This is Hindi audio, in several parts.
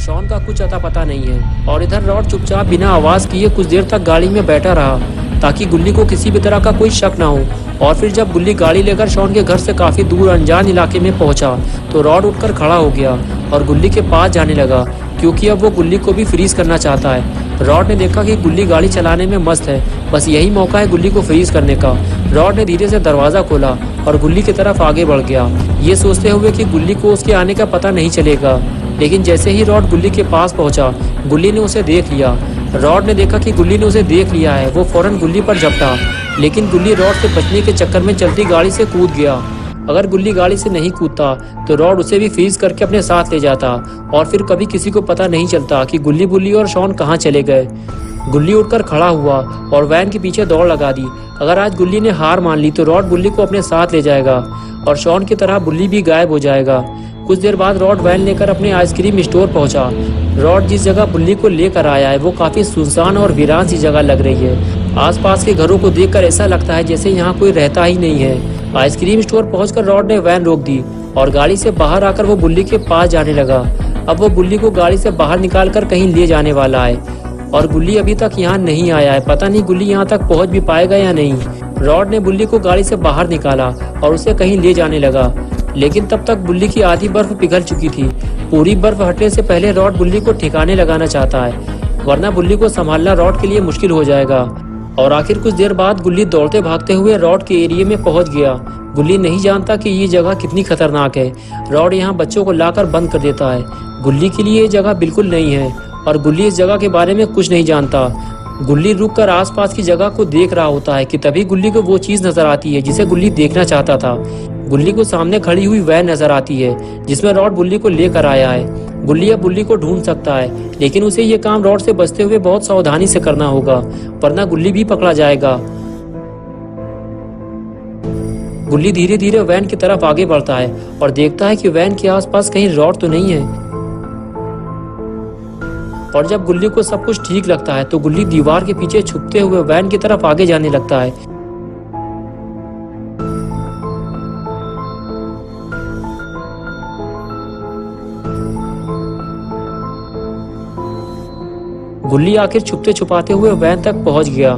शॉन का कुछ अता पता नहीं है। और इधर रॉड चुपचाप बिना आवाज किए कुछ देर तक गाड़ी में बैठा रहा ताकि गुल्ली को किसी भी तरह का कोई शक ना हो। और फिर जब गुल्ली गाड़ी लेकर शॉन के घर से काफी दूर अनजान इलाके में पहुंचा तो रॉड उठकर खड़ा हो गया और गुल्ली के पास जाने लगा, क्योंकि अब वो गुल्ली को भी फ्रीज करना चाहता है। रॉड ने देखा कि गुल्ली गाड़ी चलाने में मस्त है, बस यही मौका है गुल्ली को फ्रीज करने का। रॉड ने धीरे से दरवाजा खोला और गुल्ली की तरफ आगे बढ़ गया, ये सोचते हुए कि गुल्ली को उसके आने का पता नहीं चलेगा। लेकिन जैसे ही रॉड गुल्ली के पास पहुंचा, गुल्ली ने उसे देख लिया। रॉड ने देखा कि गुल्ली ने उसे देख लिया है। वो फौरन गुल्ली पर झपटा, लेकिन गुल्ली रॉड से बचने के चक्कर में चलती गाड़ी से कूद गया। अगर गुल्ली गाड़ी से नहीं कूदता तो रॉड उसे भी फ्रीज करके अपने साथ ले जाता और फिर कभी किसी को पता नहीं चलता कि गुल्ली बुल्ली और शॉन कहाँ चले गए। गुल्ली उठकर खड़ा हुआ और वैन के पीछे दौड़ लगा दी। अगर आज गुल्ली ने हार मान ली तो रॉड गुल्ली को अपने साथ ले जाएगा और शॉन की तरह बुल्ली भी गायब हो जाएगा। कुछ देर बाद रॉड वैन लेकर अपने आइसक्रीम स्टोर पहुंचा। रॉड जिस जगह बुल्ली को लेकर आया है वो काफी सुनसान और वीरान सी जगह लग रही है। आसपास के घरों को देखकर ऐसा लगता है जैसे यहाँ कोई रहता ही नहीं है। आइसक्रीम स्टोर पहुंचकर रॉड ने वैन रोक दी और गाड़ी से बाहर आकर वो बुल्ली के पास जाने लगा। अब वो बुल्ली को गाड़ी से बाहर निकाल कर कहीं ले जाने वाला है और गुल्ली अभी तक यहाँ नहीं आया है। पता नहीं गुल्ली यहाँ तक पहुँच भी पाएगा या नहीं। रॉड ने बुल्ली को गाड़ी से बाहर निकाला और उसे कहीं ले जाने लगा, लेकिन तब तक बुल्ली की आधी बर्फ पिघल चुकी थी। पूरी बर्फ हटने से पहले रॉड बुल्ली को ठिकाने लगाना चाहता है, वरना बुल्ली को संभालना रॉड के लिए मुश्किल हो जाएगा। और आखिर कुछ देर बाद गुल्ली दौड़ते भागते हुए रॉड के एरिया में पहुंच गया। गुल्ली नहीं जानता कि ये जगह कितनी खतरनाक है। रॉड यहाँ बच्चों को लाकर बंद कर देता है। गुल्ली के लिए ये जगह बिल्कुल नहीं है और गुल्ली इस जगह के बारे में कुछ नहीं जानता। गुल्ली रुककर आसपास की जगह को देख रहा होता है कि तभी गुल्ली को वो चीज नजर आती है जिसे गुल्ली देखना चाहता था। गुल्ली को सामने खड़ी हुई वैन नजर आती है जिसमें रॉड बुल्ली को लेकर आया है। गुल्ली अब बुल्ली को ढूंढ सकता है, लेकिन उसे ये काम रॉड से बचते हुए बहुत सावधानी से करना होगा, वरना गुल्ली भी पकड़ा जाएगा। गुल्ली धीरे धीरे वैन की तरफ आगे बढ़ता है और देखता है कि वैन के आसपास कहीं रॉड तो नहीं है। और जब गुल्ली को सब कुछ ठीक लगता है तो गुल्ली दीवार के पीछे छुपते हुए वैन की तरफ आगे जाने लगता है। गुल्ली आखिर छुपते छुपाते हुए वैन तक पहुंच गया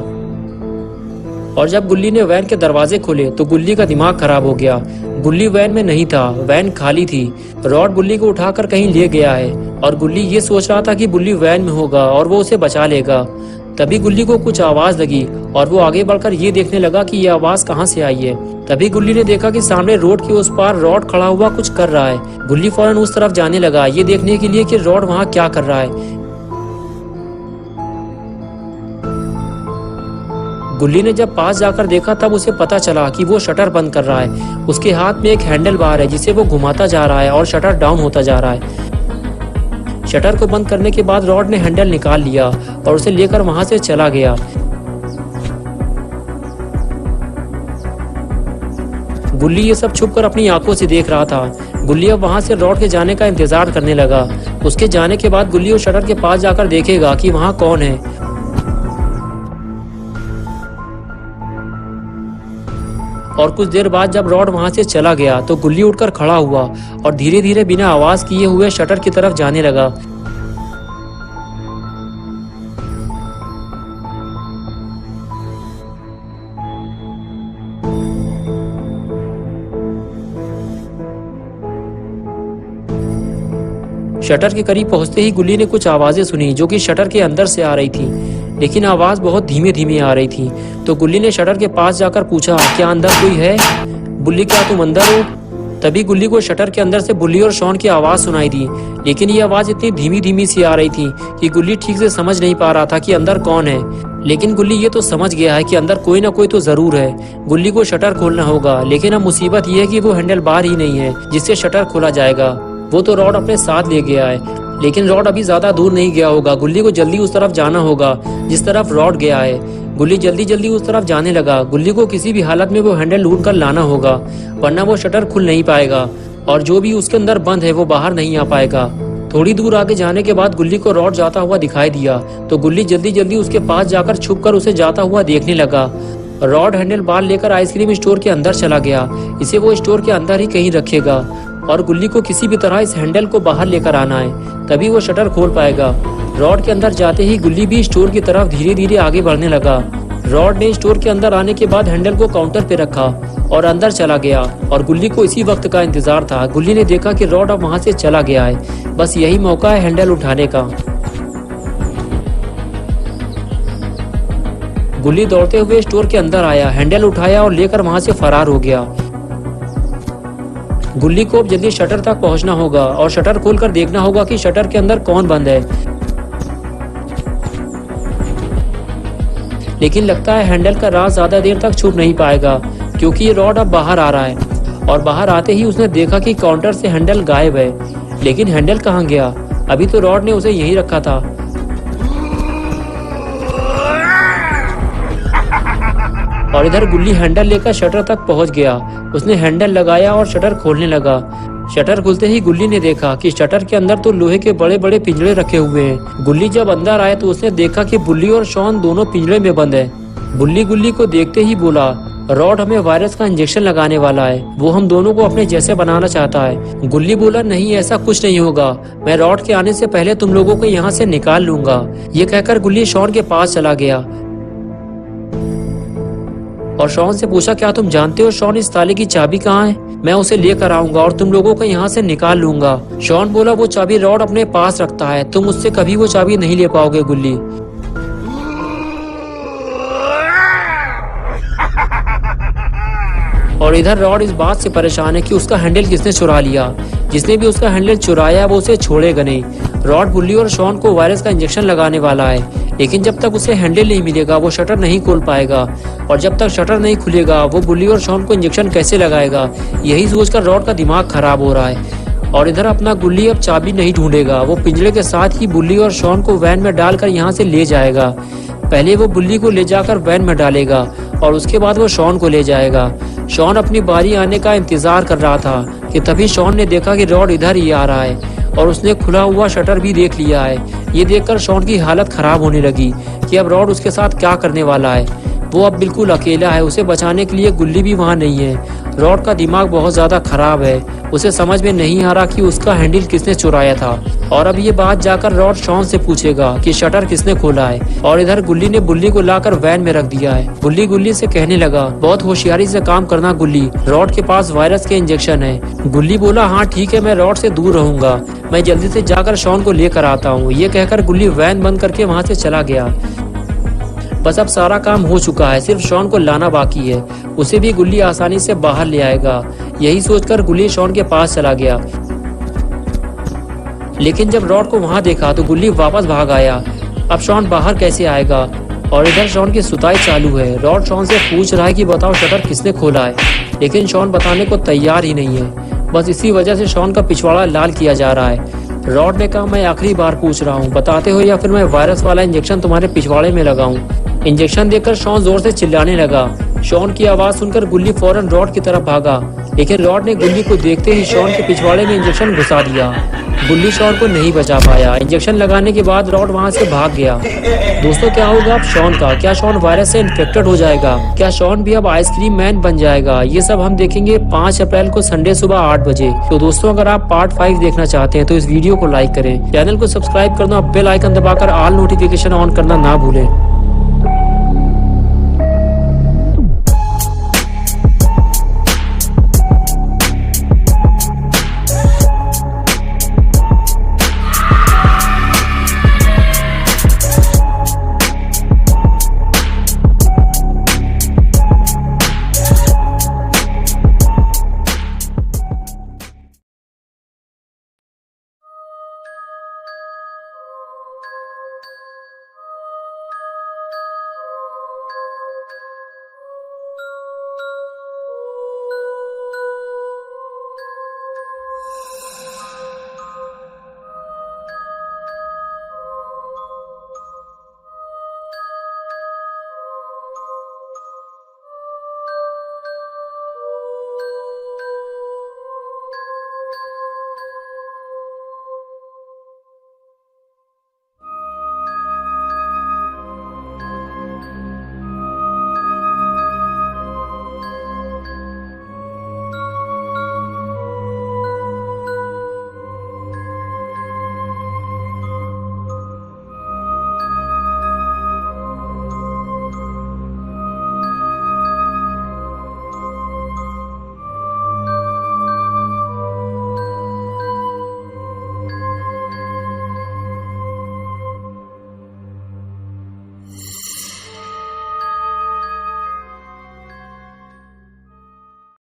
और जब गुल्ली ने वैन के दरवाजे खोले तो गुल्ली का दिमाग खराब हो गया। गुल्ली वैन में नहीं था, वैन खाली थी। रॉड बुल्ली को उठाकर कहीं ले गया है और गुल्ली ये सोच रहा था कि बुल्ली वैन में होगा और वो उसे बचा लेगा। तभी गुल्ली को कुछ आवाज लगी और वो आगे बढ़कर ये देखने लगा कि ये आवाज कहाँ से आई है। तभी गुल्ली ने देखा कि सामने रोड के उस पार रॉड खड़ा हुआ कुछ कर रहा है। गुल्ली फौरन उस तरफ जाने लगा ये देखने के लिए कि रॉड वहाँ क्या कर रहा है। गुल्ली ने जब पास जाकर देखा तब उसे पता चला कि वो शटर बंद कर रहा है। उसके हाथ में एक हैंडल बार है जिसे वो घुमाता जा रहा है और शटर डाउन होता जा रहा है। शटर को बंद करने के बाद रॉड ने हैंडल निकाल लिया और उसे लेकर वहां से चला गया। गुल्ली ये सब छुपकर अपनी आंखों से देख रहा था। गुल्ली अब वहां से रॉड के जाने का इंतजार करने लगा। उसके जाने के बाद गुल्ली उस शटर के पास जाकर देखेगा कि वहां कौन है। और कुछ देर बाद जब रॉड वहां से चला गया तो गुल्ली उठकर खड़ा हुआ और धीरे धीरे बिना आवाज किए हुए शटर की तरफ जाने लगा। शटर के करीब पहुंचते ही गुल्ली ने कुछ आवाजें सुनी जो कि शटर के अंदर से आ रही थी, लेकिन आवाज बहुत धीमे धीमे आ रही थी। तो गुल्ली ने शटर के पास जाकर पूछा, क्या अंदर कोई है? बुल्ली, क्या तुम अंदर हो? तभी गुल्ली को शटर के अंदर से बुल्ली और शॉन की आवाज सुनाई दी, लेकिन ये आवाज इतनी धीमी धीमी सी आ रही थी कि गुल्ली ठीक से समझ नहीं पा रहा था कि अंदर कौन है। लेकिन गुल्ली ये तो समझ गया है कि अंदर कोई ना कोई तो जरूर है। गुल्ली को शटर खोलना होगा, लेकिन अब मुसीबत ये है कि वो हैंडल बार ही नहीं है जिससे शटर खोला जाएगा। वो तो रॉड अपने साथ ले गया है, लेकिन रॉड अभी ज्यादा दूर नहीं गया होगा। गुल्ली को जल्दी उस तरफ जाना होगा जिस तरफ रॉड गया है। गुल्ली जल्दी जल्दी उस तरफ जाने लगा। गुल्ली को किसी भी हालत में वो हैंडल ढूंढ कर लाना होगा, वरना वो शटर खुल नहीं पाएगा और जो भी उसके अंदर बंद है वो बाहर नहीं आ पाएगा। थोड़ी दूर आगे जाने के बाद गुल्ली को रॉड जाता हुआ दिखाई दिया तो गुल्ली जल्दी जल्दी उसके पास जाकर छुपकर उसे जाता हुआ देखने लगा। रॉड हैंडल बार लेकर आइसक्रीम स्टोर के अंदर चला गया। इसे वो स्टोर के अंदर ही कहीं रखेगा और गुल्ली को किसी भी तरह इस हैंडल को बाहर लेकर आना है, तभी वो शटर खोल पाएगा। रॉड के अंदर जाते ही गुल्ली भी स्टोर की तरफ धीरे धीरे आगे बढ़ने लगा। रॉड ने स्टोर के अंदर आने के बाद हैंडल को काउंटर पे रखा और अंदर चला गया और गुल्ली को इसी वक्त का इंतजार था। गुल्ली ने देखा कि रॉड अब वहां से चला गया है, बस यही मौका है हैंडल उठाने का। गुल्ली दौड़ते हुए स्टोर के अंदर आया, हैंडल उठाया और लेकर वहां से फरार हो गया। गुल्ली को अब जल्दी शटर तक पहुंचना होगा और शटर खोलकर देखना होगा कि शटर के अंदर कौन बंद है। लेकिन लगता है हैंडल का राज ज्यादा देर तक छुप नहीं पाएगा, क्योंकि ये रॉड अब बाहर आ रहा है। और बाहर आते ही उसने देखा कि काउंटर से हैंडल गायब है। लेकिन हैंडल कहाँ गया? अभी तो रॉड ने उसे यहीं रखा था। और इधर गुल्ली हैंडल लेकर शटर तक पहुंच गया। उसने हैंडल लगाया और शटर खोलने लगा। शटर खुलते ही गुल्ली ने देखा कि शटर के अंदर तो लोहे के बड़े बड़े पिंजरे रखे हुए हैं। गुल्ली जब अंदर आया तो उसने देखा कि बुल्ली और शॉन दोनों पिंजरे में बंद है। बुल्ली गुल्ली को देखते ही बोला, रॉड हमें वायरस का इंजेक्शन लगाने वाला है, वो हम दोनों को अपने जैसे बनाना चाहता है। गुल्ली बोला, नहीं ऐसा कुछ नहीं होगा, मैं रॉड के आने से पहले तुम लोगों को यहाँ से निकाल लूंगा। ये कहकर गुल्ली शॉन के पास चला गया और शॉन से पूछा, क्या तुम जानते हो शॉन इस ताले की चाबी कहाँ है? मैं उसे लेकर आऊंगा और तुम लोगों को यहाँ से निकाल लूंगा। शॉन बोला, वो चाबी रॉड अपने पास रखता है, तुम उससे कभी वो चाबी नहीं ले पाओगे गुल्ली। और इधर रॉड इस बात से परेशान है कि उसका हैंडल किसने चुरा लिया। जिसने भी उसका हैंडल चुराया वो उसे छोड़ेगा नहीं। रॉड बुल्ली और शॉन को वायरस का इंजेक्शन लगाने वाला है, लेकिन जब तक उसे हैंडल नहीं मिलेगा वो शटर नहीं खोल पाएगा। और जब तक शटर नहीं खुलेगा वो बुल्ली और शॉन को इंजेक्शन कैसे लगाएगा? यही सोचकर रॉड का दिमाग खराब हो रहा है। और इधर अपना गुल्ली अब चाबी नहीं ढूंढेगा, वो पिंजरे के साथ ही बुल्ली और शॉन को वैन में डालकर यहाँ से ले जाएगा। पहले वो बुल्ली को ले जाकर वैन में डालेगा और उसके बाद वो शॉन को ले जाएगा। शॉन अपनी बारी आने का इंतजार कर रहा था कि तभी शॉन ने देखा कि रॉड इधर ही आ रहा है और उसने खुला हुआ शटर भी देख लिया है। ये देखकर शॉन की हालत खराब होने लगी कि अब रॉड उसके साथ क्या करने वाला है। वो अब बिल्कुल अकेला है, उसे बचाने के लिए गुल्ली भी वहाँ नहीं है। रॉड का दिमाग बहुत ज्यादा खराब है, उसे समझ में नहीं आ रहा कि उसका हैंडल किसने चुराया था। और अब ये बात जाकर रॉड शॉन से पूछेगा कि शटर किसने खोला है। और इधर गुल्ली ने बुल्ली को लाकर वैन में रख दिया है। बुल्ली गुल्ली से कहने लगा, बहुत होशियारी से काम करना गुल्ली, रॉड के पास वायरस के इंजेक्शन है। गुल्ली बोला, हाँ ठीक है, मैं रॉड से दूर रहूंगा, मैं जल्दी से जाकर शॉन को लेकर आता हूँ। ये कहकर गुल्ली वैन बंद करके वहाँ से चला गया। बस अब सारा काम हो चुका है, सिर्फ शॉन को लाना बाकी है, उसे भी गुल्ली आसानी से बाहर ले आएगा। यही सोचकर गुल्ली शॉन के पास चला गया। लेकिन जब रॉड को वहां देखा तो गुल्ली वापस भाग आया। अब शॉन बाहर कैसे आएगा? और इधर शॉन की सुताई चालू है। रॉड शॉन से पूछ रहा है कि बताओ शटर किसने खोला है, लेकिन शॉन बताने को तैयार ही नहीं है। बस इसी वजह से शॉन का पिछवाड़ा लाल किया जा रहा है। रॉड ने कहा, मैं आखिरी बार पूछ रहा हूँ, बताते हो या फिर मैं वायरस वाला इंजेक्शन तुम्हारे पिछवाड़े में लगाऊं। इंजेक्शन देकर शॉन जोर से चिल्लाने लगा। शॉन की आवाज सुनकर गुल्ली फौरन रॉड की तरफ भागा, लेकिन रॉड ने गुल्ली को देखते ही शॉन के पिछवाड़े में इंजेक्शन घुसा दिया। गुल्ली शॉन को नहीं बचा पाया। इंजेक्शन लगाने के बाद रॉड वहां से भाग गया। दोस्तों, क्या होगा अब शॉन का? क्या शॉन वायरस से इन्फेक्टेड हो जाएगा? क्या शॉन भी अब आइसक्रीम मैन बन जाएगा? ये सब हम देखेंगे 5 अप्रैल को संडे सुबह 8 बजे। तो दोस्तों, अगर आप पार्ट 5 देखना चाहते हैं तो इस वीडियो को लाइक करें, चैनल को सब्सक्राइब करना, बेल आइकन दबाकर ऑल नोटिफिकेशन ऑन करना ना भूलें।